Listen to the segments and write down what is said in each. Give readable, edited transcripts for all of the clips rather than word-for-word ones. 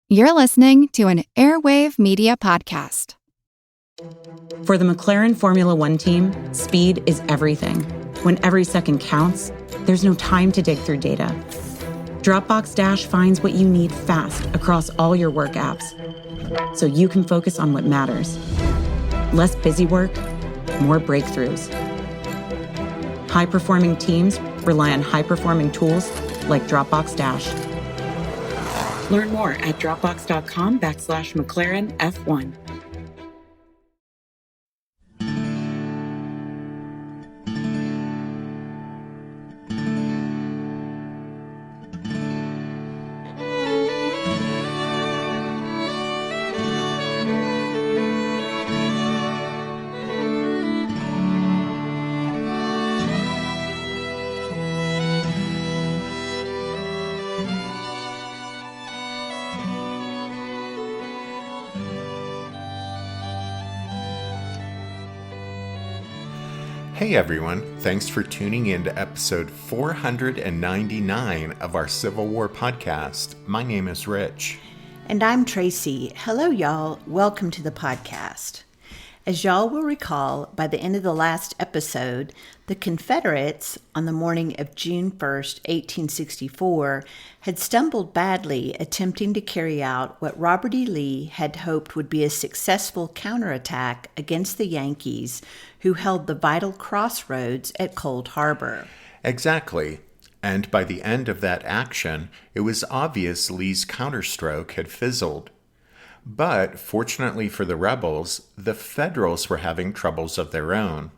You're listening to an Airwave Media Podcast. For the McLaren Formula One team, speed is everything. When every second counts, there's no time to dig through data. Dropbox Dash finds what you need fast across all your work apps, so you can focus on what matters. Less busy work, more breakthroughs. High-performing teams rely on high-performing tools like Dropbox Dash. Learn more at dropbox.com/McLaren F1. Hey everyone, thanks for tuning in to episode 499 of our Civil War podcast. My name is Rich. And I'm Tracy. Hello, y'all. Welcome to the podcast. As y'all will recall, by the end of the last episode, the Confederates, on the morning of June 1st, 1864, had stumbled badly attempting to carry out what Robert E. Lee had hoped would be a successful counterattack against the Yankees, who held the vital crossroads at Cold Harbor. Exactly. And by the end of that action, it was obvious Lee's counterstroke had fizzled. But fortunately for the rebels, the Federals were having troubles of their own.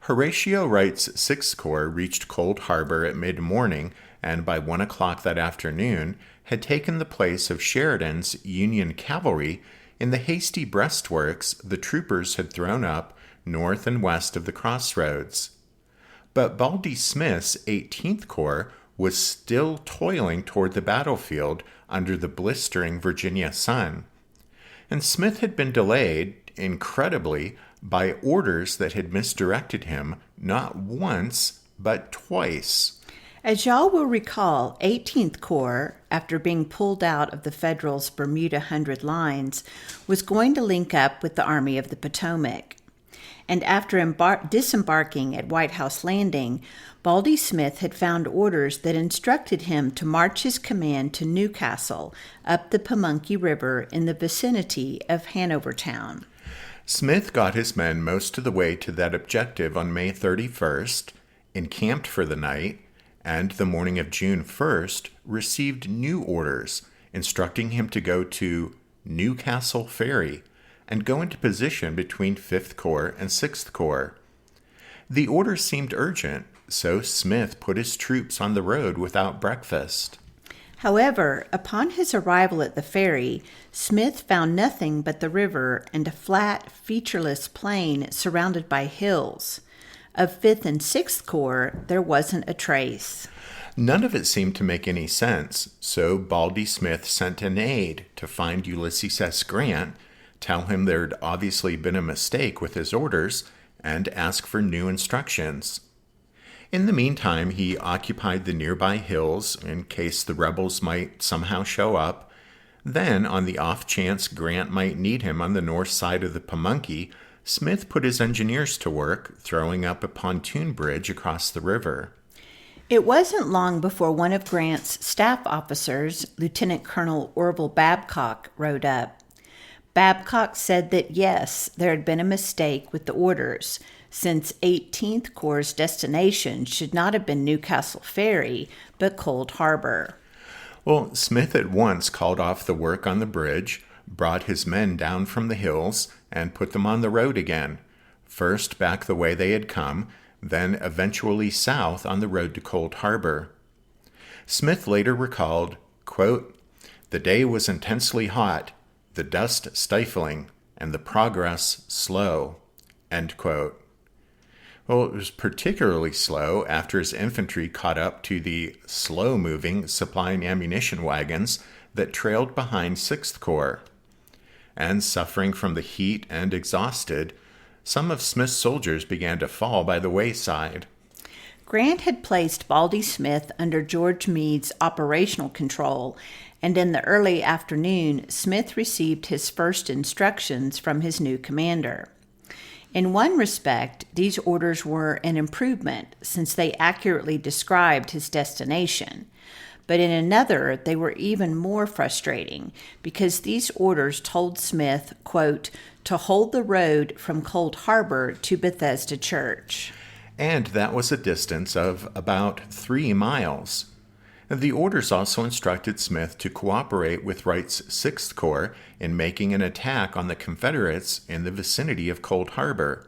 Horatio Wright's 6th Corps reached Cold Harbor at mid-morning and by 1 o'clock that afternoon had taken the place of Sheridan's Union cavalry in the hasty breastworks the troopers had thrown up north and west of the crossroads. But Baldy Smith's 18th Corps was still toiling toward the battlefield under the blistering Virginia sun. And Smith had been delayed, incredibly, by orders that had misdirected him not once, but twice. As y'all will recall, 18th Corps, after being pulled out of the Federals' Bermuda Hundred lines, was going to link up with the Army of the Potomac. And after disembarking at White House Landing, Baldy Smith had found orders that instructed him to march his command to Newcastle, up the Pamunkey River in the vicinity of Hanovertown. Smith got his men most of the way to that objective on May 31st, encamped for the night, and the morning of June 1st received new orders instructing him to go to Newcastle Ferry and go into position between 5th Corps and 6th Corps. The order seemed urgent, so Smith put his troops on the road without breakfast. However, upon his arrival at the ferry, Smith found nothing but the river and a flat, featureless plain surrounded by hills. Of 5th and 6th Corps, there wasn't a trace. None of it seemed to make any sense, so Baldy Smith sent an aide to find Ulysses S. Grant, tell him there'd obviously been a mistake with his orders, and ask for new instructions. In the meantime, he occupied the nearby hills in case the rebels might somehow show up. Then, on the off chance Grant might need him on the north side of the Pamunkey, Smith put his engineers to work, throwing up a pontoon bridge across the river. It wasn't long before one of Grant's staff officers, Lieutenant Colonel Orville Babcock, rode up. Babcock said that yes, there had been a mistake with the orders, since 18th Corps' destination should not have been Newcastle Ferry, but Cold Harbor. Well, Smith at once called off the work on the bridge, brought his men down from the hills, and put them on the road again, first back the way they had come, then eventually south on the road to Cold Harbor. Smith later recalled, quote, "The day was intensely hot, the dust stifling, and the progress slow," end quote. Well, it was particularly slow after his infantry caught up to the slow-moving supply and ammunition wagons that trailed behind 6th Corps. And suffering from the heat and exhausted, some of Smith's soldiers began to fall by the wayside. Grant had placed Baldy Smith under George Meade's operational control, and in the early afternoon, Smith received his first instructions from his new commander. In one respect, these orders were an improvement since they accurately described his destination. But in another, they were even more frustrating because these orders told Smith, quote, to hold the road from Cold Harbor to Bethesda Church. And that was a distance of about 3 miles. The orders also instructed Smith to cooperate with Wright's 6th Corps in making an attack on the Confederates in the vicinity of Cold Harbor.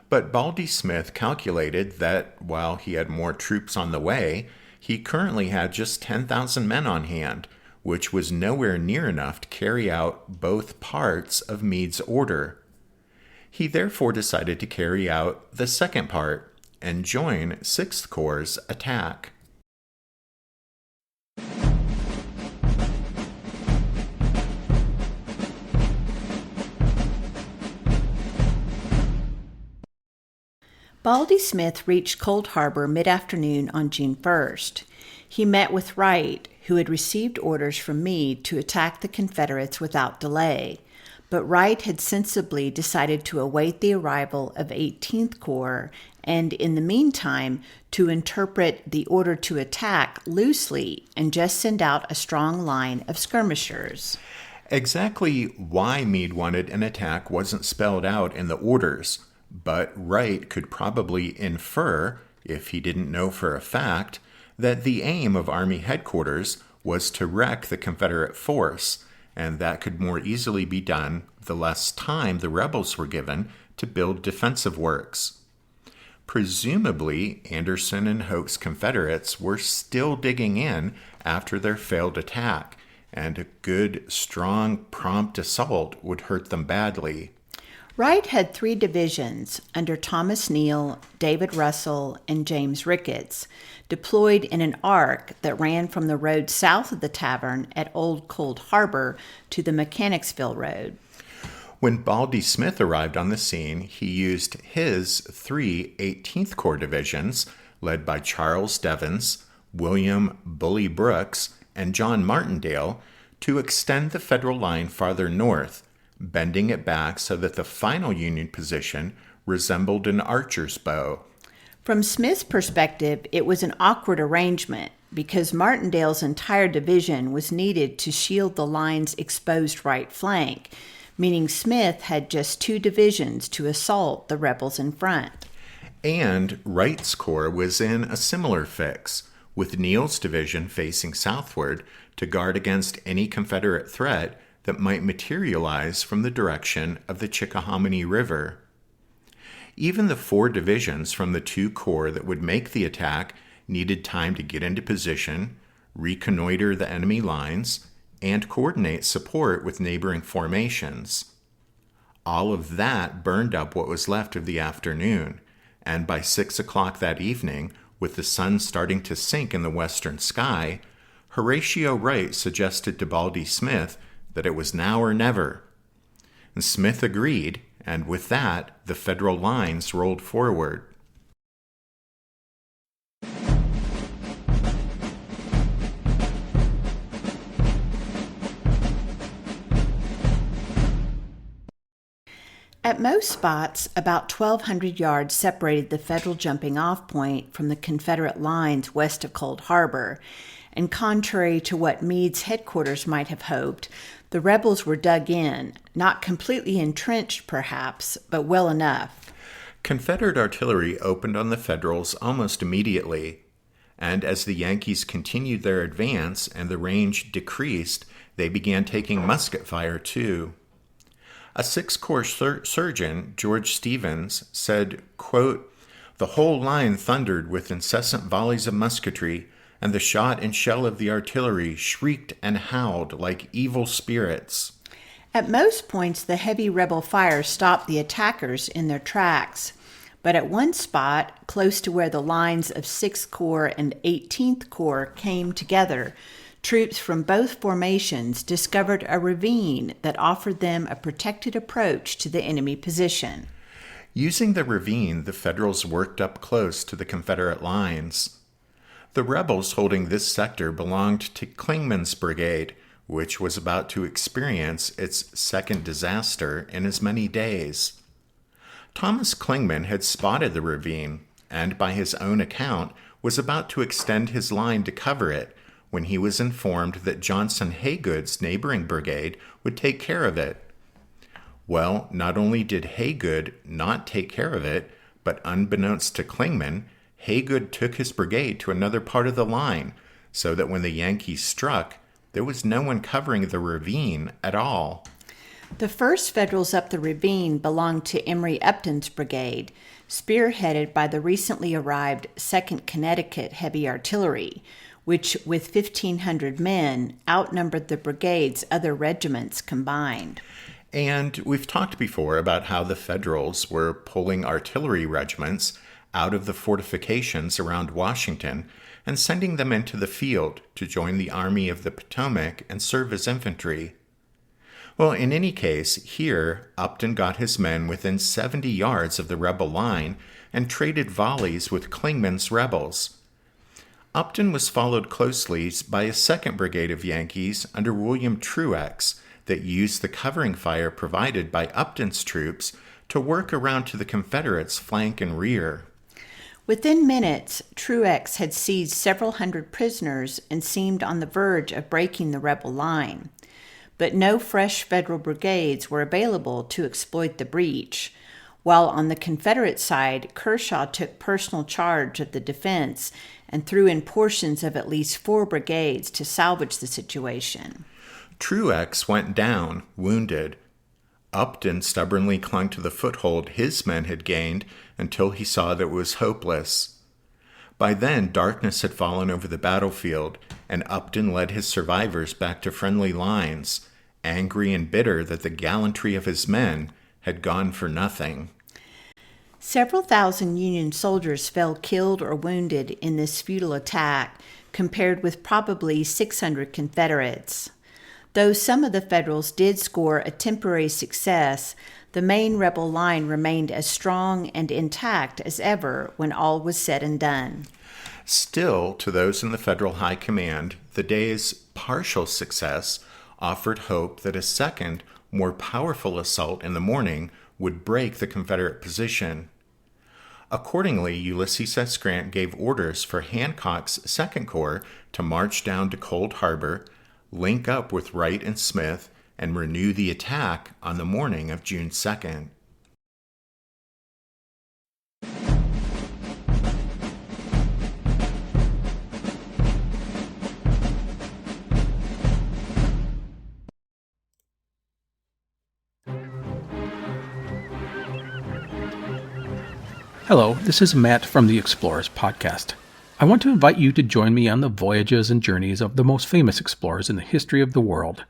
But Baldy Smith calculated that while he had more troops on the way, he currently had just 10,000 men on hand, which was nowhere near enough to carry out both parts of Meade's order. He therefore decided to carry out the second part and join 6th Corps' attack. Baldy Smith reached Cold Harbor mid-afternoon on June 1st. He met with Wright, who had received orders from Meade to attack the Confederates without delay. But Wright had sensibly decided to await the arrival of 18th Corps and, in the meantime, to interpret the order to attack loosely and just send out a strong line of skirmishers. Exactly why Meade wanted an attack wasn't spelled out in the orders, but Wright could probably infer, if he didn't know for a fact, that the aim of Army headquarters was to wreck the Confederate force, and that could more easily be done the less time the rebels were given to build defensive works. Presumably, Anderson and Hoke's Confederates were still digging in after their failed attack, and a good, strong, prompt assault would hurt them badly. Wright had 3 divisions under Thomas Neal, David Russell, and James Ricketts, deployed in an arc that ran from the road south of the tavern at Old Cold Harbor to the Mechanicsville Road. When Baldy Smith arrived on the scene, he used his 3 18th Corps divisions, led by Charles Devens, William Bully Brooks, and John Martindale, to extend the Federal line farther north, bending it back so that the final Union position resembled an archer's bow. From Smith's perspective, it was an awkward arrangement because Martindale's entire division was needed to shield the line's exposed right flank, meaning Smith had just 2 divisions to assault the rebels in front. And Wright's Corps was in a similar fix, with Neal's division facing southward to guard against any Confederate threat that might materialize from the direction of the Chickahominy River. Even the 4 divisions from the 2 corps that would make the attack needed time to get into position, reconnoiter the enemy lines, and coordinate support with neighboring formations. All of that burned up what was left of the afternoon, and by 6 o'clock that evening, with the sun starting to sink in the western sky, Horatio Wright suggested to Baldy Smith that it was now or never. And Smith agreed, and with that, the Federal lines rolled forward. At most spots, about 1,200 yards separated the Federal jumping-off point from the Confederate lines west of Cold Harbor, and contrary to what Meade's headquarters might have hoped, the rebels were dug in, not completely entrenched perhaps, but well enough. Confederate artillery opened on the Federals almost immediately, and as the Yankees continued their advance and the range decreased, they began taking musket fire too. A 6th Corps surgeon, George Stevens, said, quote, "The whole line thundered with incessant volleys of musketry, and the shot and shell of the artillery shrieked and howled like evil spirits." At most points, the heavy rebel fire stopped the attackers in their tracks, but at one spot, close to where the lines of 6th Corps and 18th Corps came together, troops from both formations discovered a ravine that offered them a protected approach to the enemy position. Using the ravine, the Federals worked up close to the Confederate lines. The rebels holding this sector belonged to Clingman's brigade, which was about to experience its second disaster in as many days. Thomas Clingman had spotted the ravine, and by his own account was about to extend his line to cover it when he was informed that Johnson Haygood's neighboring brigade would take care of it. Well, not only did Haygood not take care of it, but unbeknownst to Clingman, Haygood took his brigade to another part of the line, so that when the Yankees struck, there was no one covering the ravine at all. The first Federals up the ravine belonged to Emory Upton's brigade, spearheaded by the recently arrived 2nd Connecticut Heavy Artillery, which, with 1,500 men, outnumbered the brigade's other regiments combined. And we've talked before about how the Federals were pulling artillery regiments out of the fortifications around Washington and sending them into the field to join the Army of the Potomac and serve as infantry. Well, in any case, here, Upton got his men within 70 yards of the rebel line and traded volleys with Clingman's rebels. Upton was followed closely by a 2nd Brigade of Yankees under William Truex that used the covering fire provided by Upton's troops to work around to the Confederates' flank and rear. Within minutes, Truex had seized several hundred prisoners and seemed on the verge of breaking the rebel line. But no fresh Federal brigades were available to exploit the breach, while on the Confederate side, Kershaw took personal charge of the defense and threw in portions of at least 4 brigades to salvage the situation. Truex went down, wounded. Upton stubbornly clung to the foothold his men had gained until he saw that it was hopeless. By then, darkness had fallen over the battlefield, and Upton led his survivors back to friendly lines, angry and bitter that the gallantry of his men had gone for nothing. Several thousand Union soldiers fell killed or wounded in this futile attack, compared with probably 600 Confederates. Though some of the Federals did score a temporary success, the main rebel line remained as strong and intact as ever when all was said and done. Still, to those in the Federal High Command, the day's partial success offered hope that a second, more powerful assault in the morning would break the Confederate position. Accordingly, Ulysses S. Grant gave orders for Hancock's 2nd Corps to march down to Cold Harbor, link up with Wright and Smith, and renew the attack on the morning of June 2nd. Hello, this is Matt from the Explorers Podcast. I want to invite you to join me on the voyages and journeys of the most famous explorers in the history of the world.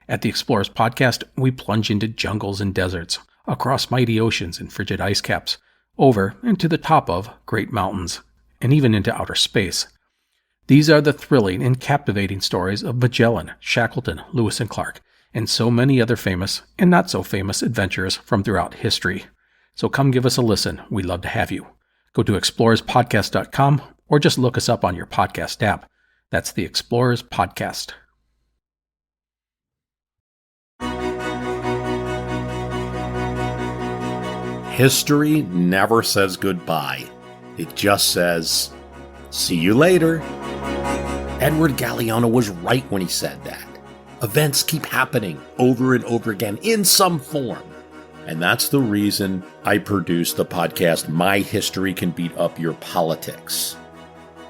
At the Explorers Podcast, we plunge into jungles and deserts, across mighty oceans and frigid ice caps, over and to the top of great mountains, and even into outer space. These are the thrilling and captivating stories of Magellan, Shackleton, Lewis and Clark, and so many other famous and not so famous adventurers from throughout history. So come give us a listen. We'd love to have you. Go to explorerspodcast.com or just look us up on your podcast app. That's the Explorers Podcast. History never says goodbye. It just says, see you later. Edward Galeano was right when he said that. Events keep happening over and over again in some form. And that's the reason I produced the podcast, My History Can Beat Up Your Politics.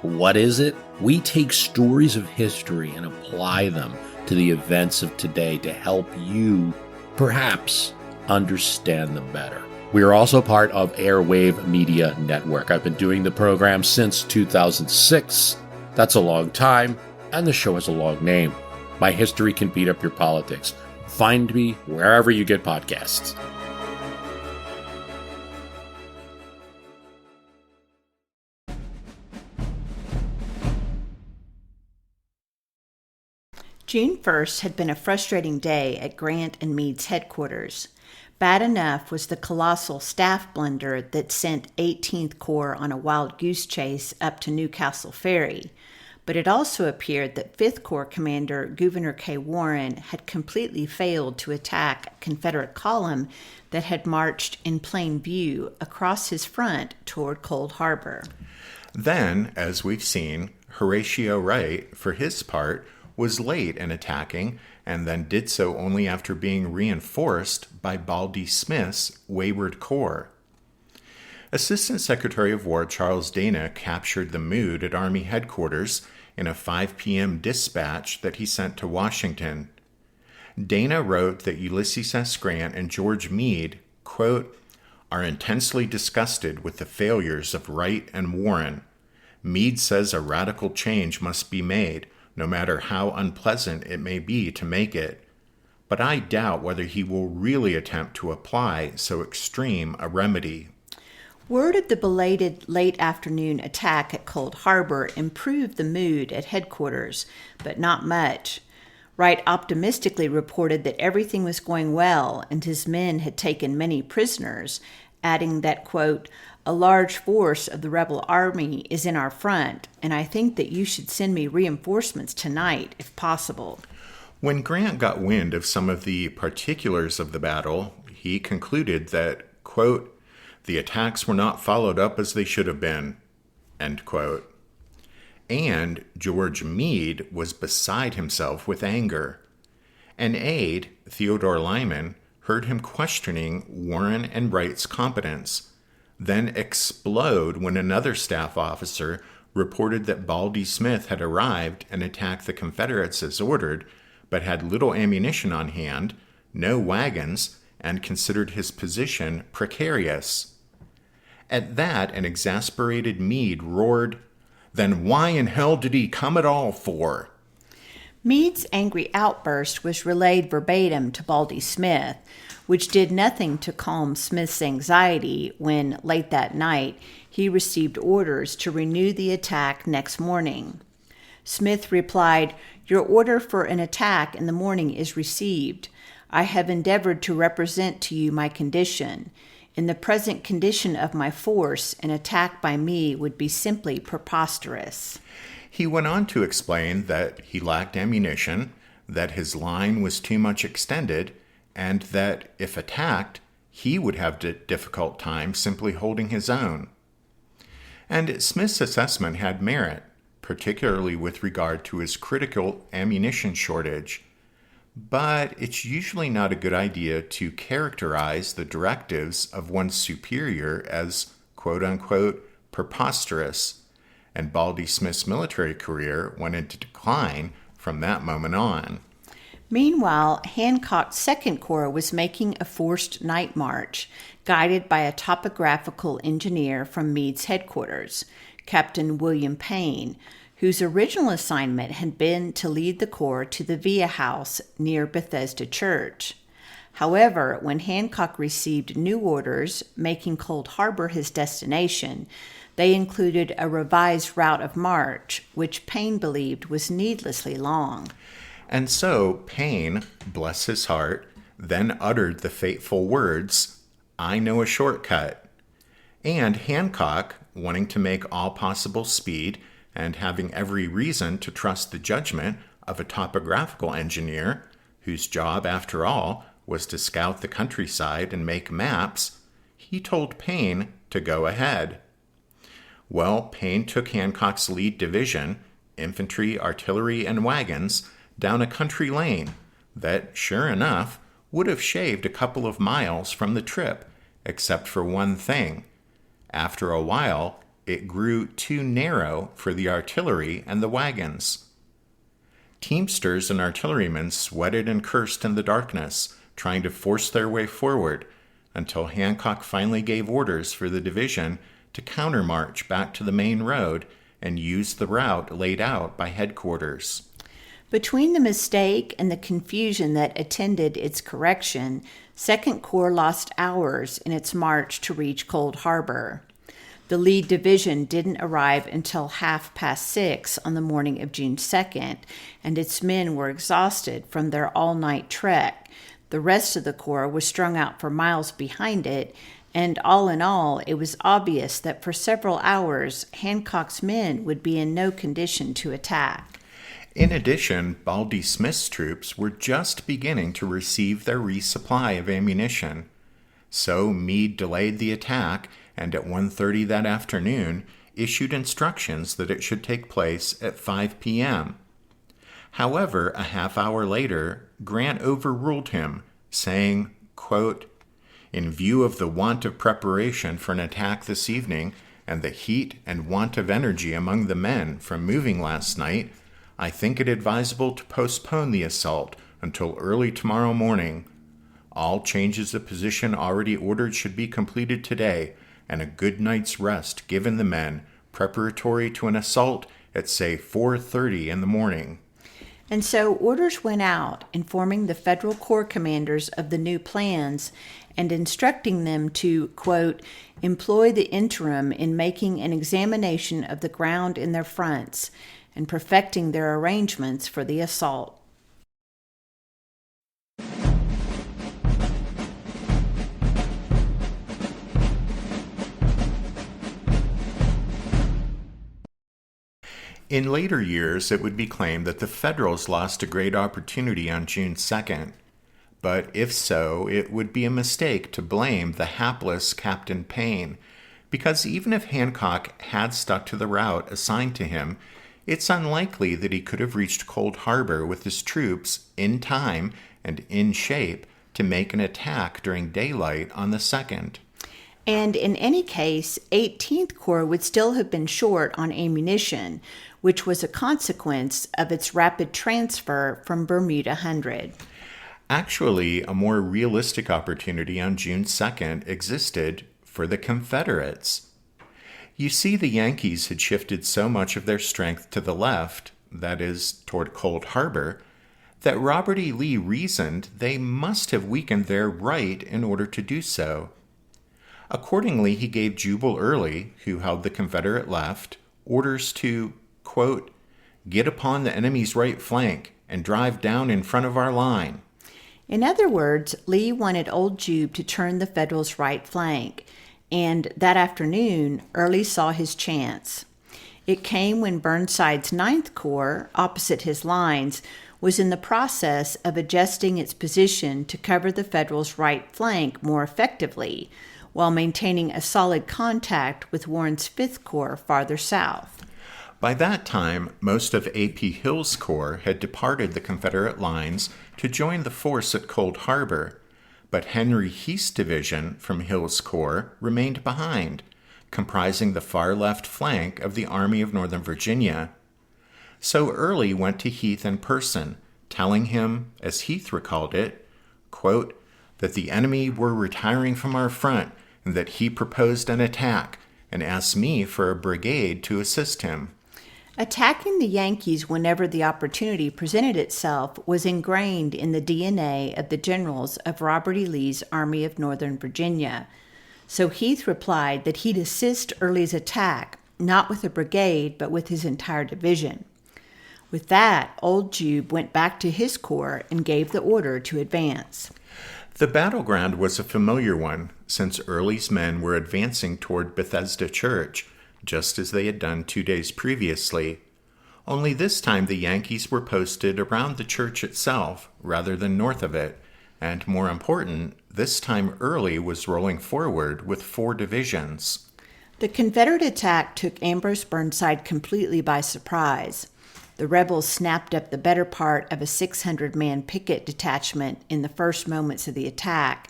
What is it? We take stories of history and apply them to the events of today to help you, perhaps, understand them better. We are also part of Airwave Media Network. I've been doing the program since 2006. That's a long time, and the show has a long name. My History Can Beat Up Your Politics. Find me wherever you get podcasts. June 1st had been a frustrating day at Grant and Meade's headquarters. Bad enough was the colossal staff blunder that sent 18th Corps on a wild goose chase up to Newcastle Ferry, but it also appeared that 5th Corps Commander Gouverneur K. Warren had completely failed to attack a Confederate column that had marched in plain view across his front toward Cold Harbor. Then, as we've seen, Horatio Wright, for his part, was late in attacking and then did so only after being reinforced by Baldy Smith's wayward corps. Assistant Secretary of War Charles Dana captured the mood at Army headquarters in a 5 p.m. dispatch that he sent to Washington. Dana wrote that Ulysses S. Grant and George Meade, quote, are intensely disgusted with the failures of Wright and Warren. Meade says a radical change must be made, no matter how unpleasant it may be to make it. But I doubt whether he will really attempt to apply so extreme a remedy. Word of the belated late afternoon attack at Cold Harbor improved the mood at headquarters, but not much. Wright optimistically reported that everything was going well and his men had taken many prisoners, adding that, quote, a large force of the rebel army is in our front, and I think that you should send me reinforcements tonight, if possible. When Grant got wind of some of the particulars of the battle, he concluded that, quote, the attacks were not followed up as they should have been, end quote. And George Meade was beside himself with anger. An aide, Theodore Lyman, heard him questioning Warren and Wright's competence, then explode when another staff officer reported that Baldy Smith had arrived and attacked the Confederates as ordered, but had little ammunition on hand, no wagons, and considered his position precarious. At that, an exasperated Meade roared, then why in hell did he come at all for? Meade's angry outburst was relayed verbatim to Baldy Smith, which did nothing to calm Smith's anxiety when, late that night, he received orders to renew the attack next morning. Smith replied, your order for an attack in the morning is received. I have endeavored to represent to you my condition. In the present condition of my force, an attack by me would be simply preposterous. He went on to explain that he lacked ammunition, that his line was too much extended, and that, if attacked, he would have a difficult time simply holding his own. And Smith's assessment had merit, particularly with regard to his critical ammunition shortage. But it's usually not a good idea to characterize the directives of one's superior as quote-unquote preposterous, and Baldy Smith's military career went into decline from that moment on. Meanwhile, Hancock's 2nd Corps was making a forced night march, guided by a topographical engineer from Meade's headquarters, Captain William Payne, whose original assignment had been to lead the Corps to the Via House near Bethesda Church. However, when Hancock received new orders making Cold Harbor his destination, they included a revised route of march, which Payne believed was needlessly long. And so Payne, bless his heart, then uttered the fateful words, I know a shortcut. And Hancock, wanting to make all possible speed and having every reason to trust the judgment of a topographical engineer, whose job, after all, was to scout the countryside and make maps, he told Payne to go ahead. Well, Payne took Hancock's lead division, infantry, artillery, and wagons, down a country lane that, sure enough, would have shaved a couple of miles from the trip, except for one thing. After a while, it grew too narrow for the artillery and the wagons. Teamsters and artillerymen sweated and cursed in the darkness, trying to force their way forward, until Hancock finally gave orders for the division to countermarch back to the main road and use the route laid out by headquarters. Between the mistake and the confusion that attended its correction, 2nd Corps lost hours in its march to reach Cold Harbor. The lead division didn't arrive until 6:30 on the morning of June 2nd, and its men were exhausted from their all-night trek, The rest of the corps was strung out for miles behind it, and all in all, it was obvious that for several hours, Hancock's men would be in no condition to attack. In addition, Baldy Smith's troops were just beginning to receive their resupply of ammunition. So Meade delayed the attack and at 1:30 that afternoon issued instructions that it should take place at 5 p.m. However, a half hour later, Grant overruled him, saying, quote, "In view of the want of preparation for an attack this evening and the heat and want of energy among the men from moving last night, I think it advisable to postpone the assault until early tomorrow morning. All changes of position already ordered should be completed today, and a good night's rest given the men, preparatory to an assault at, say, 4:30 in the morning." And so orders went out informing the federal corps commanders of the new plans and instructing them to, quote, "employ the interim in making an examination of the ground in their fronts and perfecting their arrangements for the assault." In later years, it would be claimed that the Federals lost a great opportunity on June 2nd. But if so, it would be a mistake to blame the hapless Captain Payne, because even if Hancock had stuck to the route assigned to him, it's unlikely that he could have reached Cold Harbor with his troops in time and in shape to make an attack during daylight on the 2nd. And in any case, 18th Corps would still have been short on ammunition, which was a consequence of its rapid transfer from Bermuda Hundred. Actually, a more realistic opportunity on June 2nd existed for the Confederates. You see, the Yankees had shifted so much of their strength to the left, that is, toward Cold Harbor, that Robert E. Lee reasoned they must have weakened their right in order to do so. Accordingly, he gave Jubal Early, who held the Confederate left, orders to, quote, "get upon the enemy's right flank and drive down in front of our line." In other words, Lee wanted Old Jube to turn the Federals' right flank, and that afternoon, Early saw his chance. It came when Burnside's 9th Corps, opposite his lines, was in the process of adjusting its position to cover the Federals' right flank more effectively, while maintaining a solid contact with Warren's 5th Corps farther south. By that time, most of A.P. Hill's corps had departed the Confederate lines to join the force at Cold Harbor, but Henry Heath's division from Hill's corps remained behind, comprising the far left flank of the Army of Northern Virginia. So Early went to Heath in person, telling him, as Heath recalled it, quote, "that the enemy were retiring from our front and that he proposed an attack and asked me for a brigade to assist him." Attacking the Yankees whenever the opportunity presented itself was ingrained in the DNA of the generals of Robert E. Lee's Army of Northern Virginia. So Heath replied that he'd assist Early's attack, not with a brigade, but with his entire division. With that, Old Jube went back to his corps and gave the order to advance. The battleground was a familiar one, since Early's men were advancing toward Bethesda Church, just as they had done 2 days previously. Only this time the Yankees were posted around the church itself, rather than north of it, and more important, this time Early was rolling forward with 4 divisions. The Confederate attack took Ambrose Burnside completely by surprise. The rebels snapped up the better part of a 600-man picket detachment in the first moments of the attack,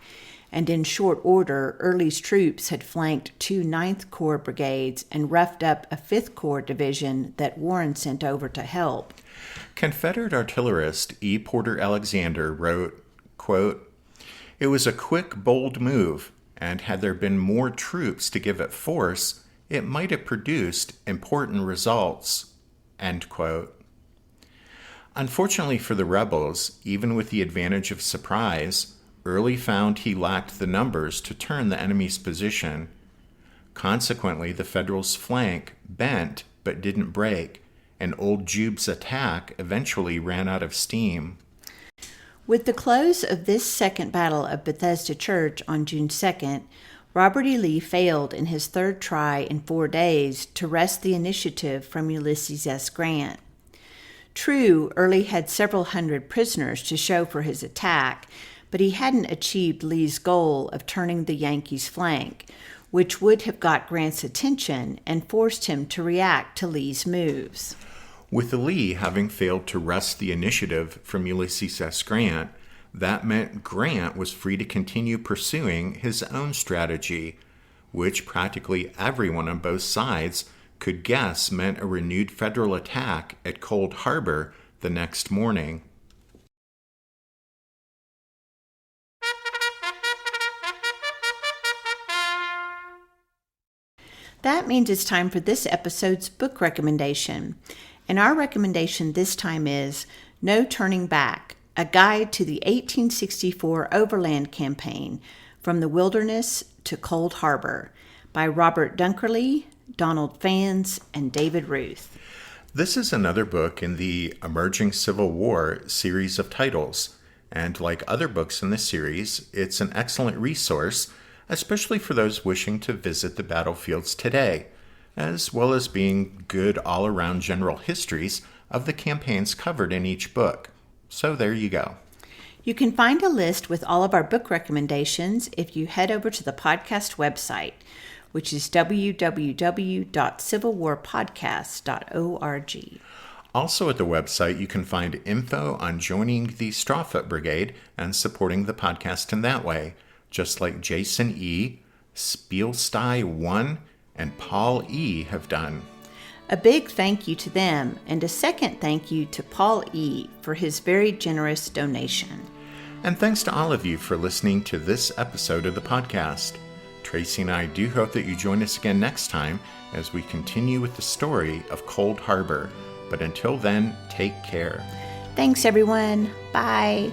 and in short order, Early's troops had flanked 2 9th Corps brigades and roughed up a 5th Corps division that Warren sent over to help. Confederate artillerist E. Porter Alexander wrote, quote, "It was a quick, bold move, and had there been more troops to give it force, it might have produced important results." End quote. Unfortunately for the rebels, even with the advantage of surprise, Early found he lacked the numbers to turn the enemy's position. Consequently, the Federals' flank bent but didn't break, and Old Jube's attack eventually ran out of steam. With the close of this second battle of Bethesda Church on June 2nd, Robert E. Lee failed in his third try in 4 days to wrest the initiative from Ulysses S. Grant. True, Early had several hundred prisoners to show for his attack, but he hadn't achieved Lee's goal of turning the Yankees' flank, which would have got Grant's attention and forced him to react to Lee's moves. With Lee having failed to wrest the initiative from Ulysses S. Grant, that meant Grant was free to continue pursuing his own strategy, which practically everyone on both sides could guess meant a renewed federal attack at Cold Harbor the next morning. That means it's time for this episode's book recommendation. And our recommendation this time is No Turning Back, a guide to the 1864 Overland Campaign, From the Wilderness to Cold Harbor, by Robert Dunkerley, Donald Fans, and David Ruth. This is another book in the Emerging Civil War series of titles, and like other books in this series, it's an excellent resource, especially for those wishing to visit the battlefields today, as well as being good all-around general histories of the campaigns covered in each book. So there you go. You can find a list with all of our book recommendations if you head over to the podcast website, which is www.civilwarpodcast.org. Also at the website, you can find info on joining the Strawfoot Brigade and supporting the podcast in that way, just like Jason E., Spielstein 1, and Paul E. have done. A big thank you to them, and a second thank you to Paul E. for his very generous donation. And thanks to all of you for listening to this episode of the podcast. Tracy and I do hope that you join us again next time as we continue with the story of Cold Harbor. But until then, take care. Thanks, everyone. Bye.